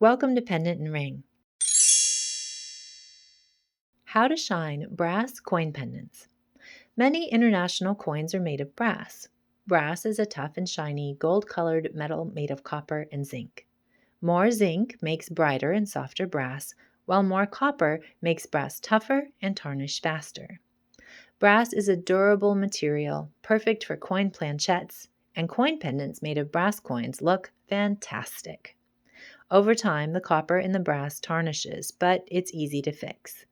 Welcome to Pendant and Ring. How to shine brass coin pendants. Many international coins are made of brass. Brass is a tough and shiny gold-colored metal made of copper and zinc. More zinc makes brighter and softer brass, while more copper makes brass tougher and tarnish faster. Brass is a durable material, perfect for coin planchettes, and coin pendants made of brass coins look fantastic. Over time, the copper in the brass tarnishes, but it's easy to fix.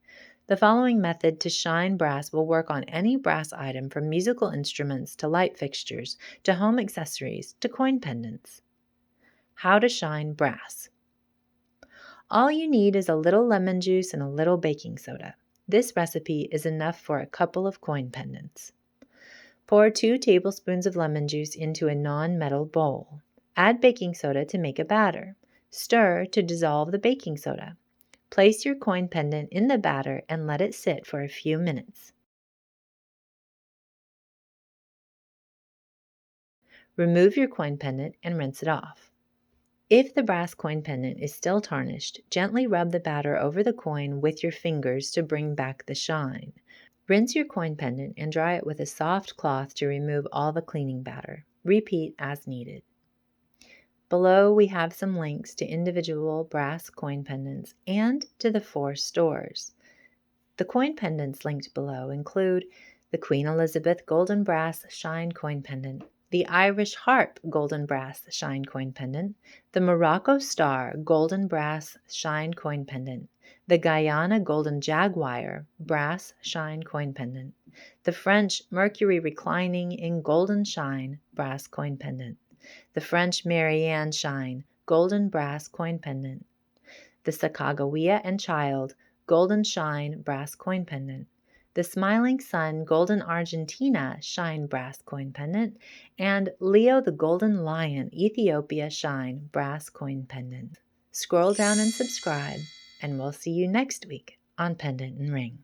The following method to shine brass will work on any brass item from musical instruments to light fixtures to home accessories to coin pendants. How to shine brass. All you need is a little lemon juice and a little baking soda. This recipe is enough for a couple of coin pendants. Pour 2 tablespoons of lemon juice into a non-metal bowl. Add baking soda to make a batter. Stir to dissolve the baking soda. Place your coin pendant in the batter and let it sit for a few minutes. Remove your coin pendant and rinse it off. If the brass coin pendant is still tarnished, gently rub the batter over the coin with your fingers to bring back the shine. Rinse your coin pendant and dry it with a soft cloth to remove all the cleaning batter. Repeat as needed. Below we have some links to individual brass coin pendants and to the 4 stores. The coin pendants linked below include the Queen Elizabeth Golden Brass Shine Coin Pendant, the Irish Harp Golden Brass Shine Coin Pendant, the Morocco Star Golden Brass Shine Coin Pendant, the Guyana Golden Jaguar Brass Shine Coin Pendant, the French Mercury Reclining in Golden Shine Brass Coin Pendant, the French Marianne Shine Golden Brass Coin Pendant, the Sacagawea and Child Golden Shine Brass Coin Pendant, the Smiling Sun Golden Argentina Shine Brass Coin Pendant, and Leo the Golden Lion Ethiopia Shine Brass Coin Pendant. Scroll down and subscribe, and we'll see you next week on Pendant and Ring.